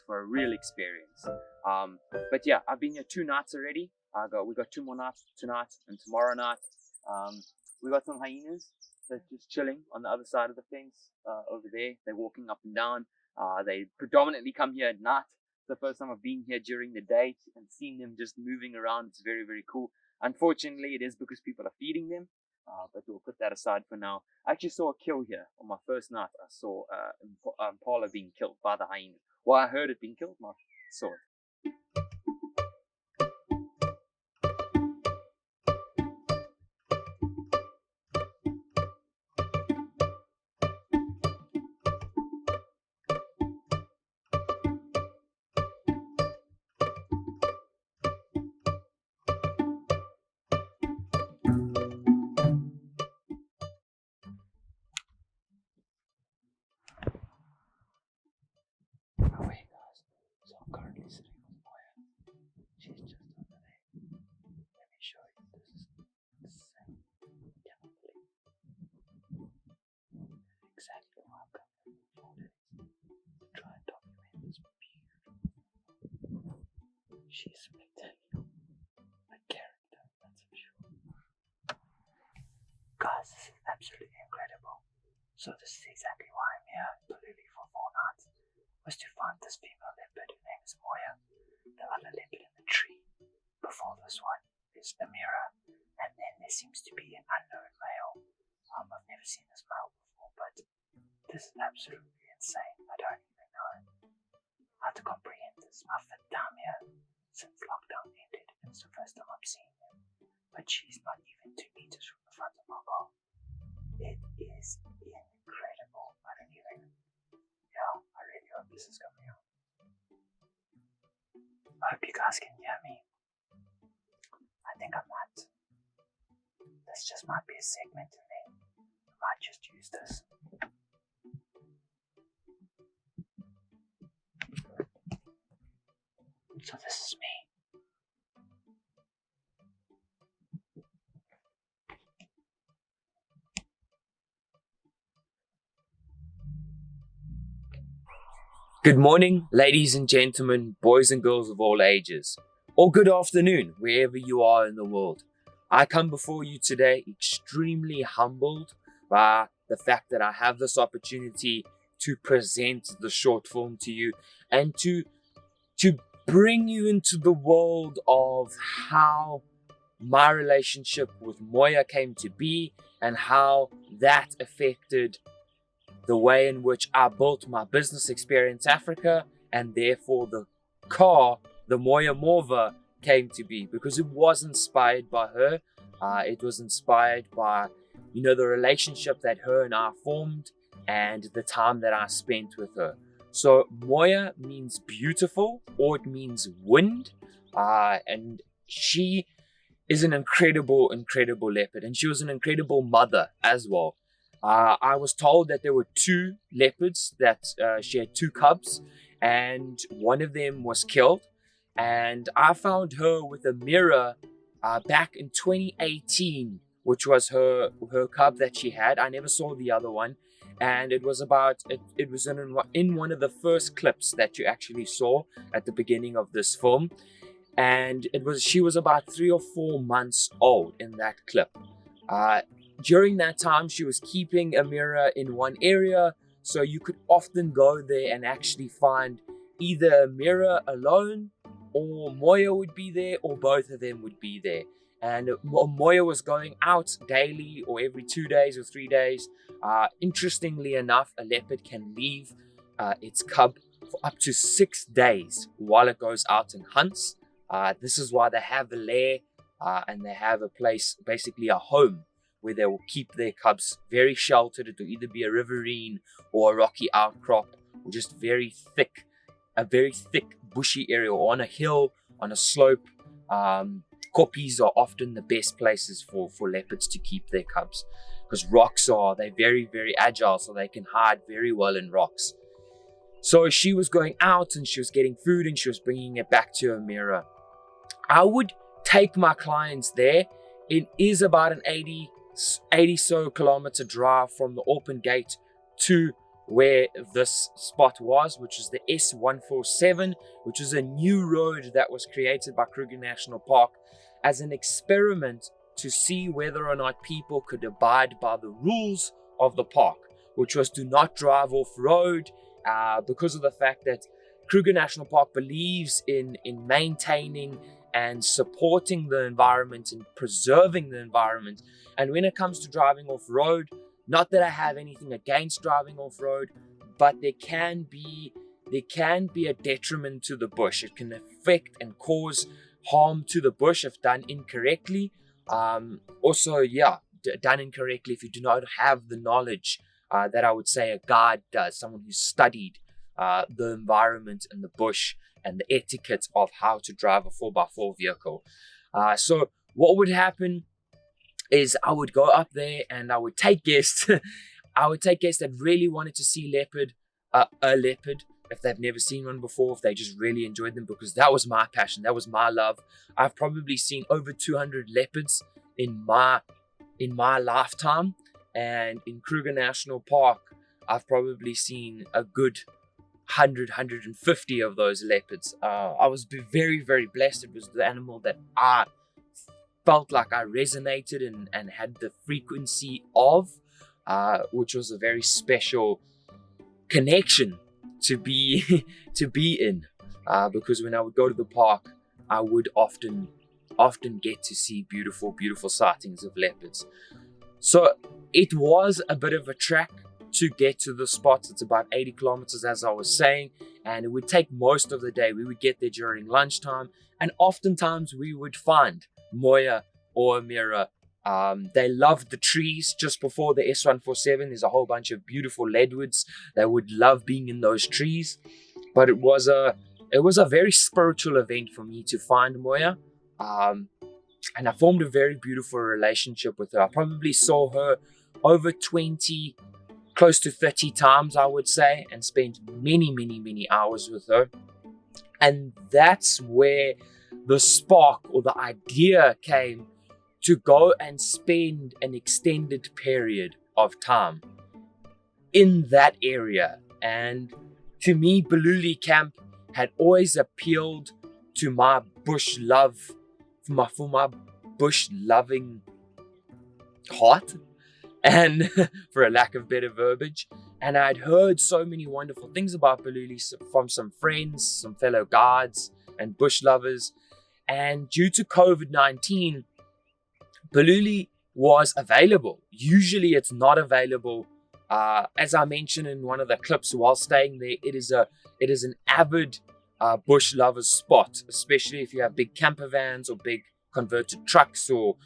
For a real experience. But yeah, I've been here 2 nights already. We got 2 more nights tonight and tomorrow night. We got some hyenas that just chilling on the other side of the fence over there. They're walking up and down. They predominantly come here at night. It's the first time I've been here during the day and seen them just moving around. It's very, very cool. Unfortunately, it is because people are feeding them. But we'll put that aside for now. I actually saw a kill here on my first night. I saw impala being killed by the hyenas. Well, I heard it being killed, I saw it. Oh wait guys, so I'm currently sitting with Moya. She's just over there. Let me show you. This is insane. Cannot believe exactly why I'm coming for 4 days to try and document this beautiful. She's spectacular. A character, that's for sure. Guys, this is absolutely incredible. So this is exactly why I'm here, literally for 4 nights. Was to find this female leopard whose name is Moya. The other leopard in the tree before this one is Amira, and then there seems to be an unknown male. I've never seen this male before, but this is absolutely insane. I don't even know how to comprehend this. I've been down here since lockdown ended, and it's the first time I'm seeing her. But she's not even 2 meters from the front of my car. It is incredible. I don't even. Yeah, I really hope this is coming out. I hope you guys can hear me. I think I might. This just might be a segment in there. I might just use this. So this is me. Good morning, ladies and gentlemen, boys and girls of all ages, or good afternoon, wherever you are in the world. I come before you today extremely humbled by the fact that I have this opportunity to present the short film to you and to bring you into the world of how my relationship with Moya came to be and how that affected the way in which I built my business, Experince Africa, and therefore the car, the Moya Morva, came to be, because it was inspired by her. It was inspired by, the relationship that her and I formed and the time that I spent with her. So Moya means beautiful, or it means wind, and she is an incredible leopard, and she was an incredible mother as well. I was told that there were 2 leopards, that she had 2 cubs, and one of them was killed. And I found her with Amira back in 2018, which was her cub that she had. I never saw the other one, and it was in one of the first clips that you actually saw at the beginning of this film. And she was about 3 or 4 months old in that clip. During that time, she was keeping Amira in one area, so you could often go there and actually find either Amira alone, or Moya would be there, or both of them would be there. And Moya was going out daily, or every 2 days or 3 days. Interestingly enough, a leopard can leave its cub for up to 6 days while it goes out and hunts. This is why they have a lair, and they have a place, basically a home, where they will keep their cubs very sheltered. It will either be a riverine or a rocky outcrop, or just a very thick bushy area, or on a hill, on a slope. Koppies are often the best places for leopards to keep their cubs, because they're very, very agile, so they can hide very well in rocks. So she was going out and she was getting food and she was bringing it back to Amira. I would take my clients there. It is about an 80 so kilometer drive from the open gate to where this spot was, which is the S147, which is a new road that was created by Kruger National Park as an experiment to see whether or not people could abide by the rules of the park, which was to not drive off road, because of the fact that Kruger National Park believes in maintaining and supporting the environment and preserving the environment. And when it comes to driving off road, not that I have anything against driving off road, but there can be a detriment to the bush. It can affect and cause harm to the bush if done incorrectly. Done incorrectly if you do not have the knowledge that I would say a guide does, someone who's studied the environment and the bush and the etiquette of how to drive a 4x4 vehicle. So what would happen is I would go up there and I would take guests. I would take guests that really wanted to see a leopard, if they've never seen one before, if they just really enjoyed them, because that was my passion, that was my love. I've probably seen over 200 leopards in my lifetime, and in Kruger National Park, I've probably seen a good 150 of those leopards. I was very, very blessed. It was the animal that I felt like I resonated and had the frequency of, which was a very special connection to be in, because when I would go to the park, I would often get to see beautiful sightings of leopards. So it was a bit of a trek to get to the spots. It's about 80 kilometers, as I was saying, and it would take most of the day. We would get there during lunchtime, and oftentimes we would find Moya or Amira. They loved the trees. Just before the S147, there's a whole bunch of beautiful leadwoods. They would love being in those trees. But it was a very spiritual event for me to find Moya. And I formed a very beautiful relationship with her. I probably saw her over 20, close to 30 times, I would say, and spent many hours with her. And that's where the spark or the idea came to go and spend an extended period of time in that area. And to me, Bululi Camp had always appealed to my bush love, for my bush loving heart, and for a lack of better verbiage. And I'd heard so many wonderful things about Bululi from some friends, some fellow guides, and bush lovers. And due to COVID-19, Baluli was available. Usually it's not available. As I mentioned in one of the clips while staying there, it is an avid bush lovers spot, especially if you have big camper vans or big converted trucks or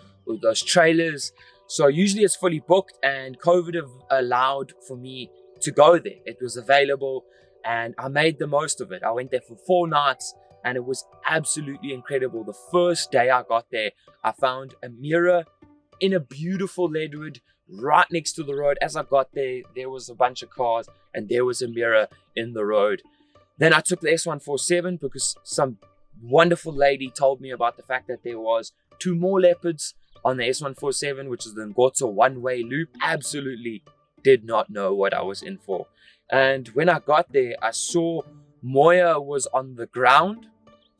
those trailers. So usually it's fully booked, and COVID have allowed for me to go there. It was available and I made the most of it. I went there for 4 nights and it was absolutely incredible. The first day I got there, I found Amira in a beautiful leadwood right next to the road. As I got there, there was a bunch of cars and there was Amira in the road. Then I took the S147 because some wonderful lady told me about the fact that there was 2 more leopards on the S147, which is the Ngotso one-way loop. Absolutely did not know what I was in for. And when I got there, I saw Moya was on the ground,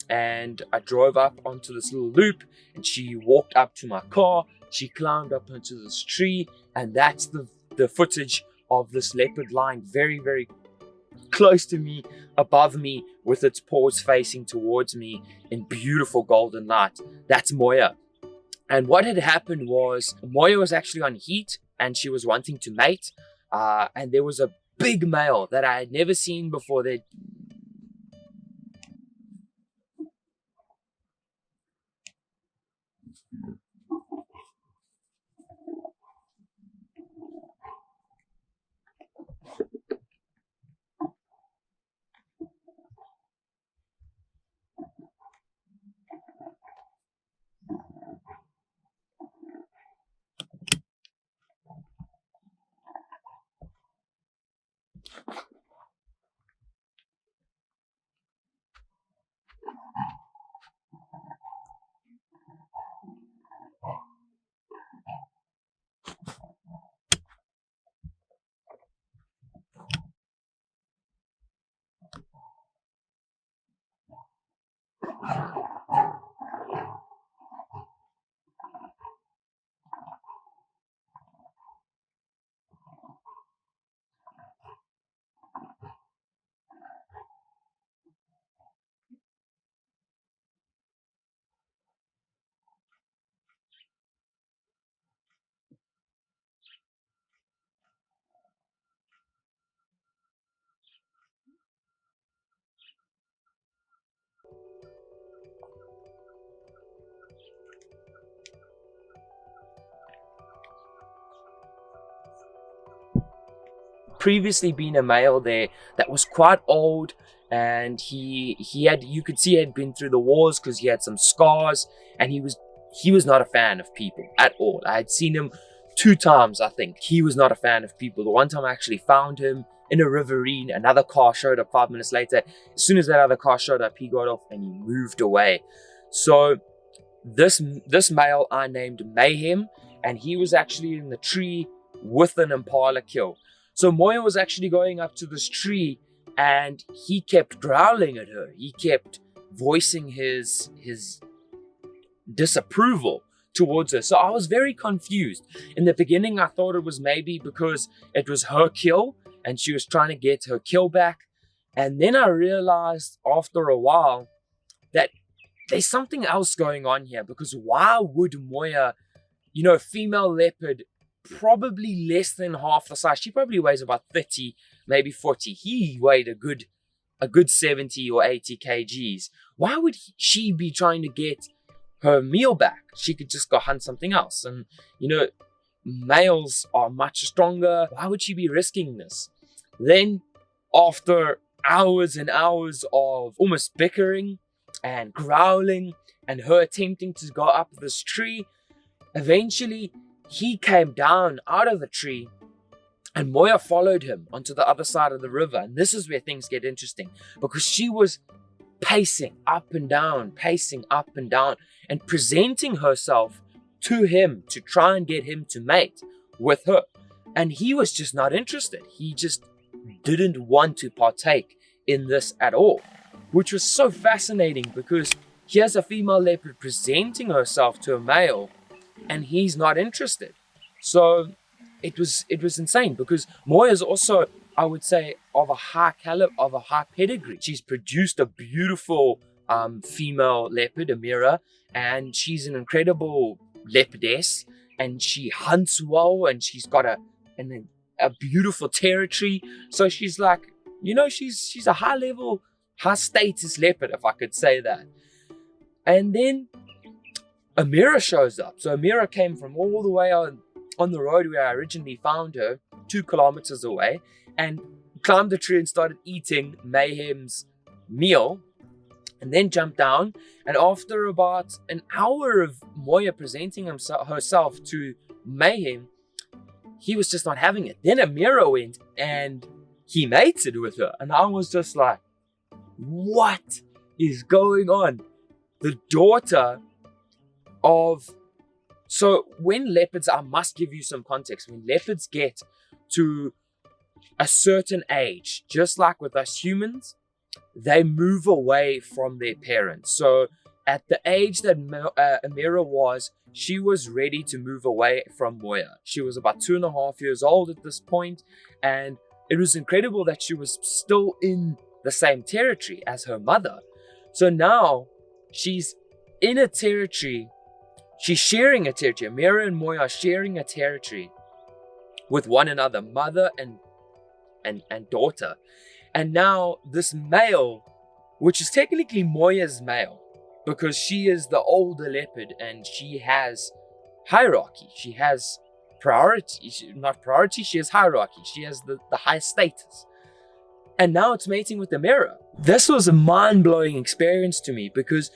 and I drove up onto this little loop and she walked up to my car. She climbed up into this tree, and that's the footage of this leopard lying very, very close to me, above me, with its paws facing towards me in beautiful golden light. That's Moya. And what had happened was Moya was actually on heat and she was wanting to mate, and there was a big male that I had never seen before. Previously been a male there that was quite old, and he had, you could see he had been through the wars because he had some scars, and he was not a fan of people at all. I had seen him 2 times, I think. He was not a fan of people. The one time I actually found him in a riverine, another car showed up 5 minutes later. As soon as that other car showed up, he got off and he moved away. So this male I named Mayhem, and he was actually in the tree with an impala kill. So Moya was actually going up to this tree and he kept growling at her. He kept voicing his disapproval towards her. So I was very confused. In the beginning, I thought it was maybe because it was her kill and she was trying to get her kill back. And then I realized after a while that there's something else going on here, because why would Moya, female leopard, probably less than half the size. She probably weighs about 30, maybe 40. He weighed a good 70 or 80 kgs. Why would she be trying to get her meal back? She could just go hunt something else. And, males are much stronger. Why would she be risking this? Then, after hours and hours of almost bickering and growling and her attempting to go up this tree, eventually he came down out of the tree and Moya followed him onto the other side of the river. And this is where things get interesting, because she was pacing up and down and presenting herself to him to try and get him to mate with her. And he was just not interested. He just didn't want to partake in this at all, which was so fascinating, because here's a female leopard presenting herself to a male and he's not interested. So it was insane, because Moya is also, I would say, of a high caliber, of a high pedigree. She's produced a beautiful female leopard, Amira, and she's an incredible leopardess, and she hunts well, and she's got a beautiful territory. So she's like, she's a high level, high status leopard, if I could say that. And then Amira shows up. So Amira came from all the way on the road where I originally found her, 2 kilometers away, and climbed the tree and started eating Mayhem's meal, and then jumped down. And after about an hour of Moya presenting herself to Mayhem, he was just not having it. Then Amira went and he mated with her, and I was just like, what is going on? The daughter of... So when leopards, I must give you some context, when leopards get to a certain age, just like with us humans, they move away from their parents. So at the age that Amira was, she was ready to move away from Moya. She was about 2.5 years old at this point, and it was incredible that she was still in the same territory as her mother. So now she's in a territory. She's sharing a territory. Amira and Moya are sharing a territory with one another, mother and daughter. And now this male, which is technically Moya's male, because she is the older leopard and she has hierarchy. She has priority. Not priority, she has hierarchy. She has the high status. And now it's mating with Amira. This was a mind-blowing experience to me, because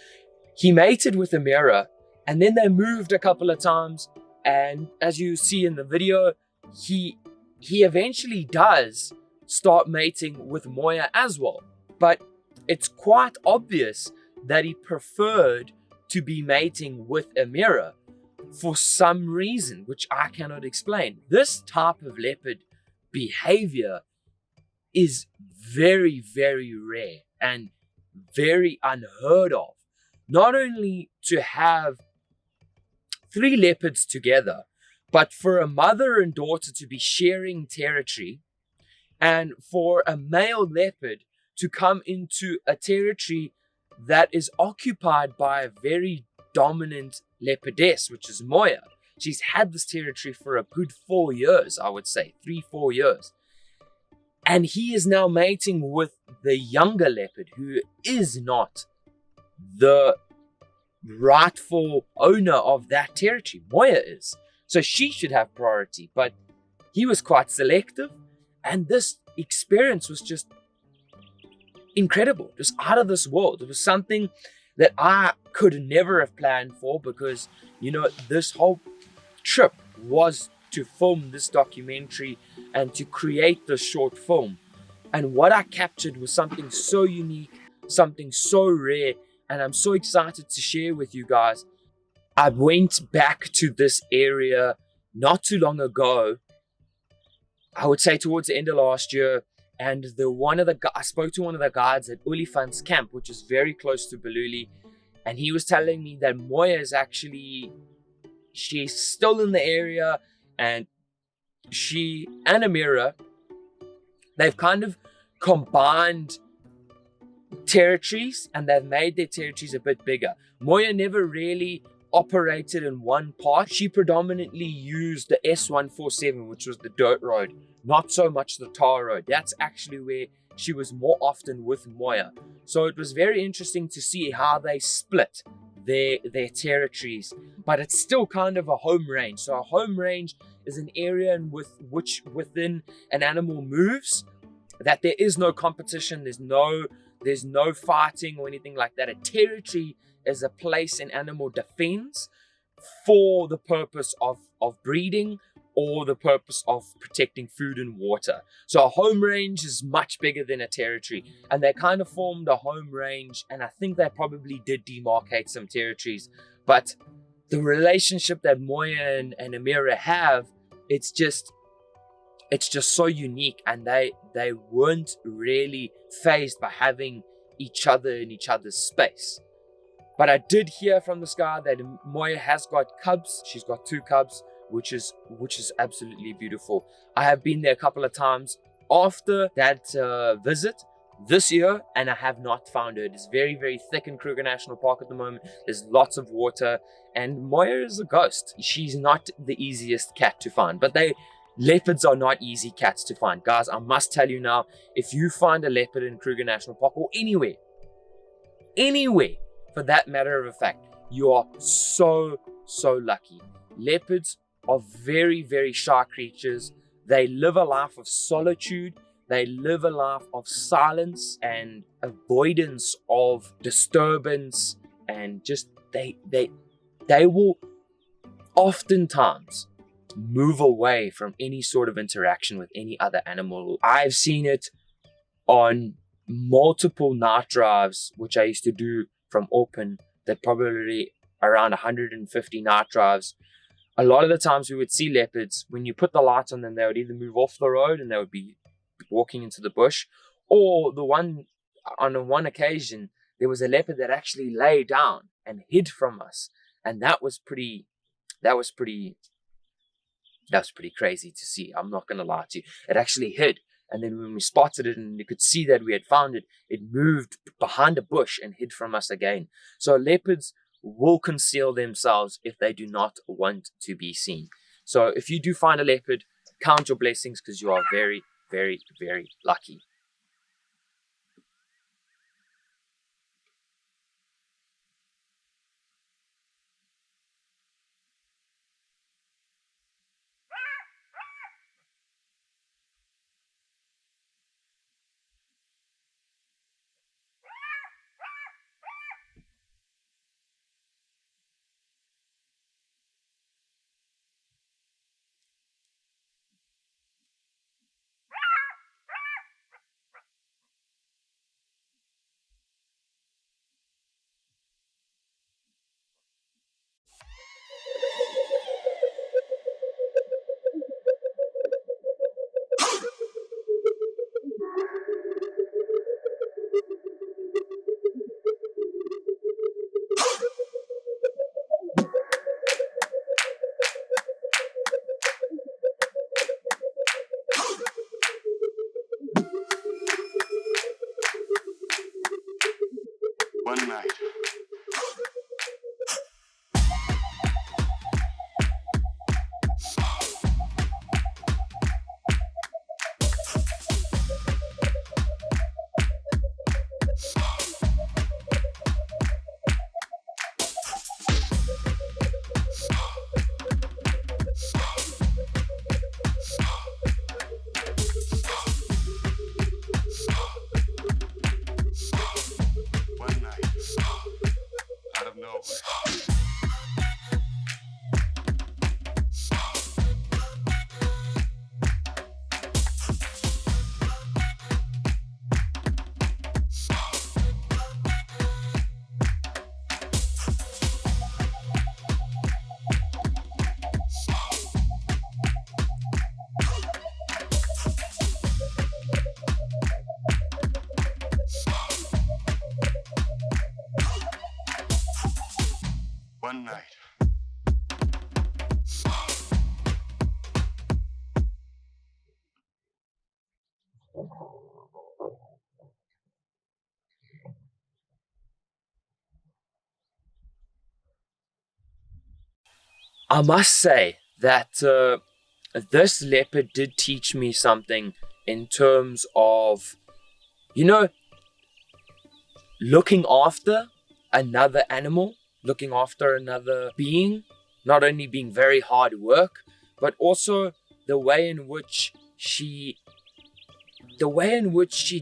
he mated with Amira, and then they moved a couple of times, and as you see in the video, he eventually does start mating with Moya as well. But it's quite obvious that he preferred to be mating with Amira for some reason, which I cannot explain. This type of leopard behavior is very, very rare and very unheard of. Not only to have 3 leopards together, but for a mother and daughter to be sharing territory, and for a male leopard to come into a territory that is occupied by a very dominant leopardess, which is Moya. She's had this territory for a good 4 years, I would say, 3-4 years. And he is now mating with the younger leopard, who is not the rightful owner of that territory. Moya is. So she should have priority, but he was quite selective. And this experience was just incredible, just out of this world. It was something that I could never have planned for, because, this whole trip was to film this documentary and to create this short film. And what I captured was something so unique, something so rare, and I'm so excited to share with you guys. I went back to this area not too long ago, I would say towards the end of last year, and I spoke to one of the guides at Olifant's camp, which is very close to Baluli, and he was telling me that Moya is she's still in the area, and she and Amira, they've kind of combined territories, and they've made their territories a bit bigger. Moya never really operated in one part. She predominantly used the S147, which was the dirt road, not so much the tar road. That's actually where she was more often with Moya. So it was very interesting to see how they split their territories, but it's still kind of a home range. So a home range is an area within an animal moves, that there is no competition, there's no fighting or anything like that. A territory is a place an animal defends for the purpose of breeding or the purpose of protecting food and water. So a home range is much bigger than a territory, and they kind of formed a home range, and I think they probably did demarcate some territories. But the relationship that Moya and Amira have, it's just so unique, and they weren't really fazed by having each other in each other's space. But I did hear from this guy that Moya has got cubs. She's got 2 cubs, which is absolutely beautiful. I have been there a couple of times. After that visit, this year, and I have not found her. It is very, very thick in Kruger National Park at the moment. There's lots of water, and Moya is a ghost. She's not the easiest cat to find, but leopards are not easy cats to find. Guys, I must tell you now, if you find a leopard in Kruger National Park, or anywhere, for that matter of a fact, you are so lucky. Leopards are very, very shy creatures. They live a life of solitude. They live a life of silence and avoidance of disturbance, and just they will oftentimes move away from any sort of interaction with any other animal. I've seen it on multiple night drives, which I used to do from Auckland, that probably around 150 night drives. A lot of the times we would see leopards. When you put the lights on them, they would either move off the road and they would be walking into the bush, or on one occasion there was a leopard that actually lay down and hid from us, and that was pretty crazy to see. I'm not gonna lie to you. It actually hid, and then when we spotted it and you could see that we had found it, it moved behind a bush and hid from us again. So leopards will conceal themselves if they do not want to be seen. So if you do find a leopard, count your blessings, because you are very, very, very lucky. One night. One night. Out of nowhere. One night. I must say that this leopard did teach me something in terms of, looking after another animal, looking after another being, not only being very hard work, but also the way in which she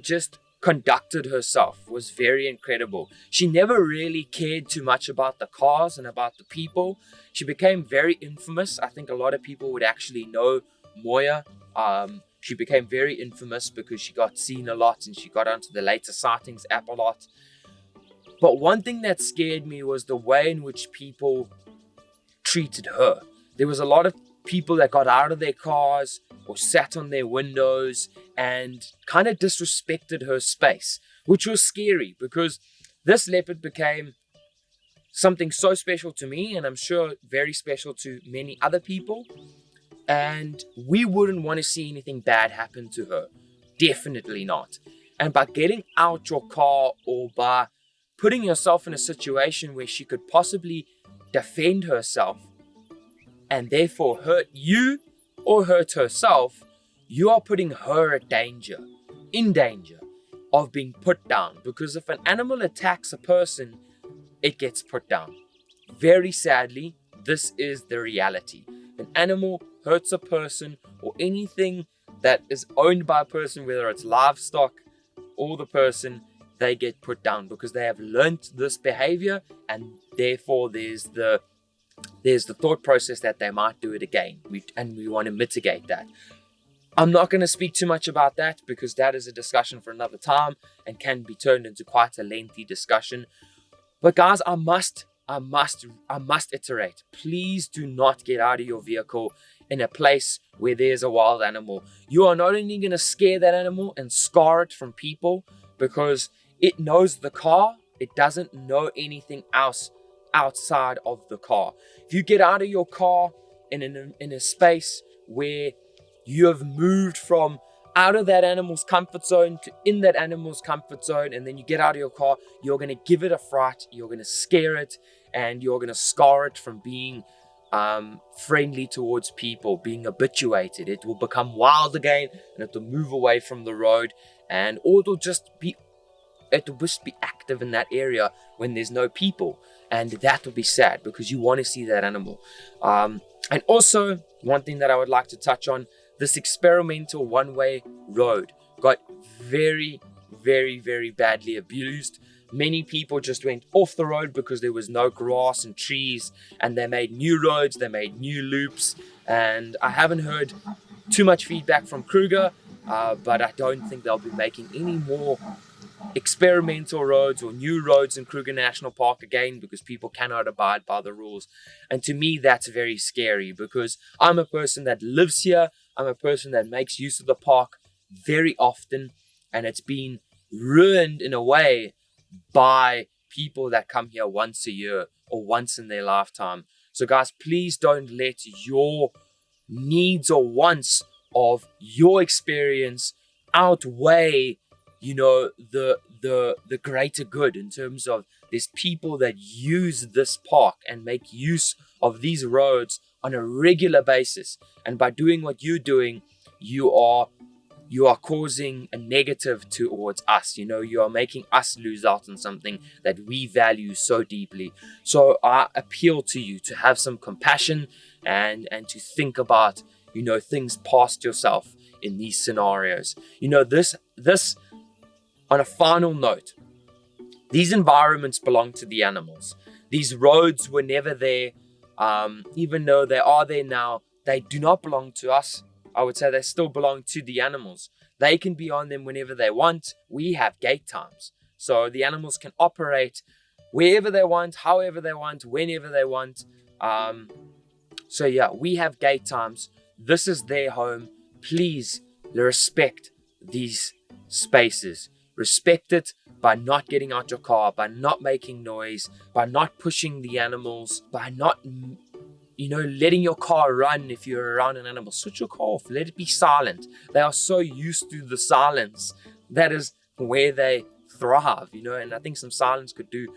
just conducted herself was very incredible. She never really cared too much about the cars and about the people. She became very infamous. I think a lot of people would actually know Moya. She became very infamous because she got seen a lot and she got onto the later sightings app a lot. But one thing that scared me was the way in which people treated her. There was a lot of people that got out of their cars or sat on their windows and kind of disrespected her space, which was scary because this leopard became something so special to me, and I'm sure very special to many other people. And we wouldn't want to see anything bad happen to her. Definitely not. And by getting out your car or by putting yourself in a situation where she could possibly defend herself and therefore hurt you or hurt herself, you are putting her in danger of being put down. Because if an animal attacks a person, it gets put down. Very sadly, this is the reality. If an animal hurts a person or anything that is owned by a person, whether it's livestock or the person, they get put down because they have learnt this behavior, and therefore there's the thought process that they might do it again. We want to mitigate that. I'm not going to speak too much about that because that is a discussion for another time and can be turned into quite a lengthy discussion. But guys, I must iterate. Please do not get out of your vehicle in a place where there's a wild animal. You are not only going to scare that animal and scar it from people because it knows the car, it doesn't know anything else outside of the car. If you get out of your car in a space where you have moved from out of that animal's comfort zone to in that animal's comfort zone, and then you get out of your car, you're going to give it a fright, you're going to scare it, and you're going to scar it from being friendly towards people, being habituated. It will become wild again, and it will move away from the road, or it will just be active in that area when there's no people, and that will be sad because you want to see that animal. And also, one thing that I would like to touch on, this experimental one-way road got very, very, very badly abused. Many people just went off the road because there was no grass and trees, and they made new roads, they made new loops, and I haven't heard too much feedback from Kruger, but I don't think they'll be making any more experimental roads or new roads in Kruger National Park again because people cannot abide by the rules. And to me, that's very scary because I'm a person that lives here. I'm a person that makes use of the park very often, and it's been ruined in a way by people that come here once a year or once in their lifetime. So guys, please don't let your needs or wants of your experience outweigh the greater good, in terms of there's people that use this park and make use of these roads on a regular basis, and by doing what you're doing, you are causing a negative towards us. You are making us lose out on something that we value so deeply. So I appeal to you to have some compassion and to think about things past yourself in these scenarios. This on a final note, these environments belong to the animals. These roads were never there. Even though they are there now, they do not belong to us. I would say they still belong to the animals. They can be on them whenever they want. We have gate times. So the animals can operate wherever they want, however they want, whenever they want. So yeah, we have gate times. This is their home. Please respect these spaces. Respect it by not getting out your car, by not making noise, by not pushing the animals, by not, letting your car run if you're around an animal. Switch your car off. Let it be silent. They are so used to the silence. That is where they thrive, and I think some silence could do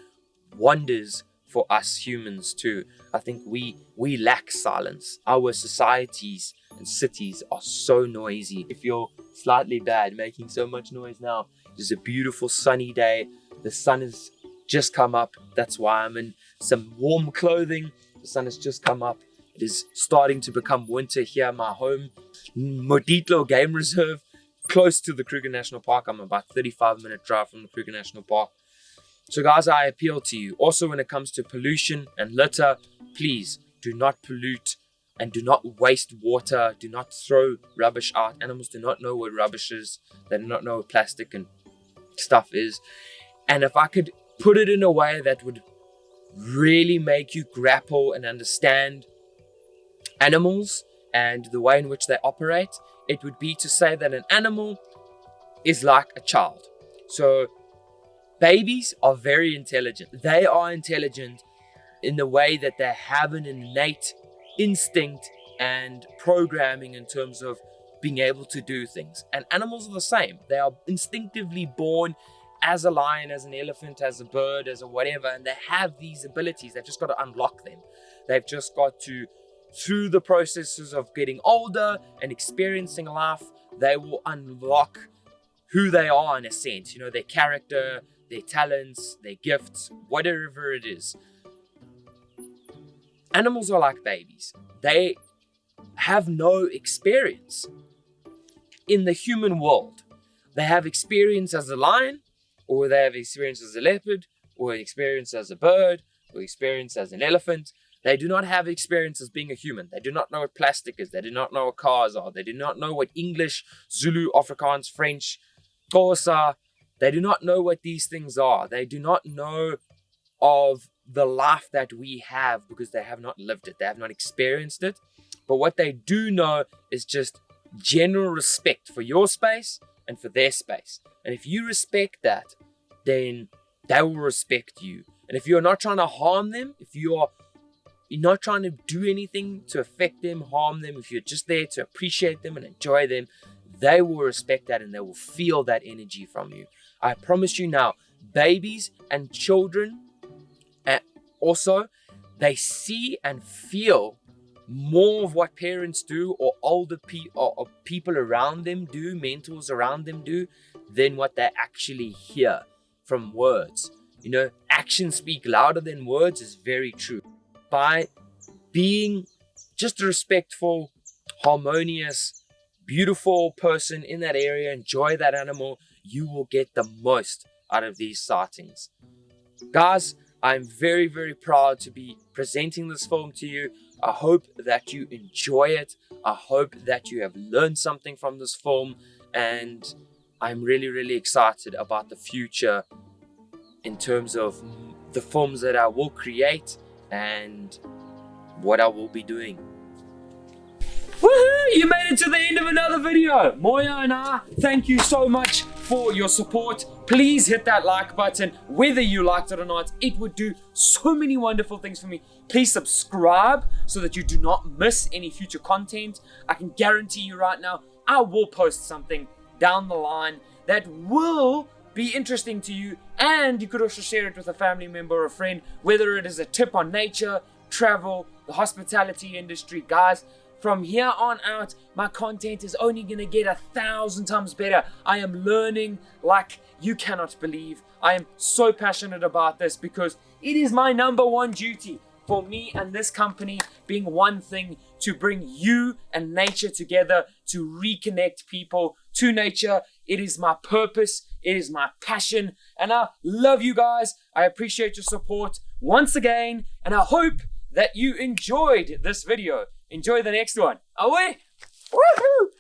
wonders for us humans too. I think we lack silence. Our societies and cities are so noisy. I feel slightly bad making so much noise now. It is a beautiful sunny day. The sun has just come up. That's why I'm in some warm clothing. The sun has just come up. It is starting to become winter here at my home, Moditlo Game Reserve, close to the Kruger National Park. I'm about 35-minute drive from the Kruger National Park. So guys, I appeal to you. Also, when it comes to pollution and litter, please do not pollute and do not waste water. Do not throw rubbish out. Animals do not know what rubbish is. They do not know what plastic and stuff is. And if I could put it in a way that would really make you grapple and understand animals and the way in which they operate, it would be to say that an animal is like a child. So babies are very intelligent. They are intelligent in the way that they have an innate instinct and programming in terms of being able to do things. And animals are the same. They are instinctively born as a lion, as an elephant, as a bird, as a whatever, and they have these abilities. They've just got to unlock them. They've just got to, through the processes of getting older and experiencing life, they will unlock who they are in a sense, their character, their talents, their gifts, whatever it is. Animals are like babies. They have no experience in the human world. They have experience as a lion, or they have experience as a leopard, or experience as a bird, or experience as an elephant. They do not have experience as being a human. They do not know what plastic is. They do not know what cars are. They do not know what English, Zulu, Afrikaans, French, Xhosa. They do not know what these things are. They do not know of the life that we have because they have not lived it. They have not experienced it. But what they do know is just general respect for your space and for their space. And if you respect that, then they will respect you. And if you're not trying to harm them, if you're not trying to do anything to affect them, harm them, if you're just there to appreciate them and enjoy them, they will respect that and they will feel that energy from you. I promise you now, babies and children also, they see and feel more of what parents do or older or people around them do, mentors around them do, than what they actually hear from words. Actions speak louder than words is very true. By being just a respectful, harmonious, beautiful person in that area, enjoy that animal, you will get the most out of these sightings. Guys, I'm very, very proud to be presenting this film to you. I hope that you enjoy it. I hope that you have learned something from this film. And I'm really, really excited about the future in terms of the films that I will create and what I will be doing. Woohoo! You made it to the end of another video. Moya and I, thank you so much for your support. Please hit that like button, whether you liked it or not. It would do so many wonderful things for me. Please subscribe so that you do not miss any future content. I can guarantee you right now, I will post something down the line that will be interesting to you, and you could also share it with a family member or a friend, whether it is a tip on nature, travel, the hospitality industry. Guys, from here on out, my content is only going to get 1,000 times better. I am learning like you cannot believe. I am so passionate about this because it is my number one duty for me and this company being one thing, to bring you and nature together, to reconnect people to nature. It is my purpose. It is my passion. And I love you guys. I appreciate your support once again. And I hope that you enjoyed this video. Enjoy the next one. Away! Woohoo!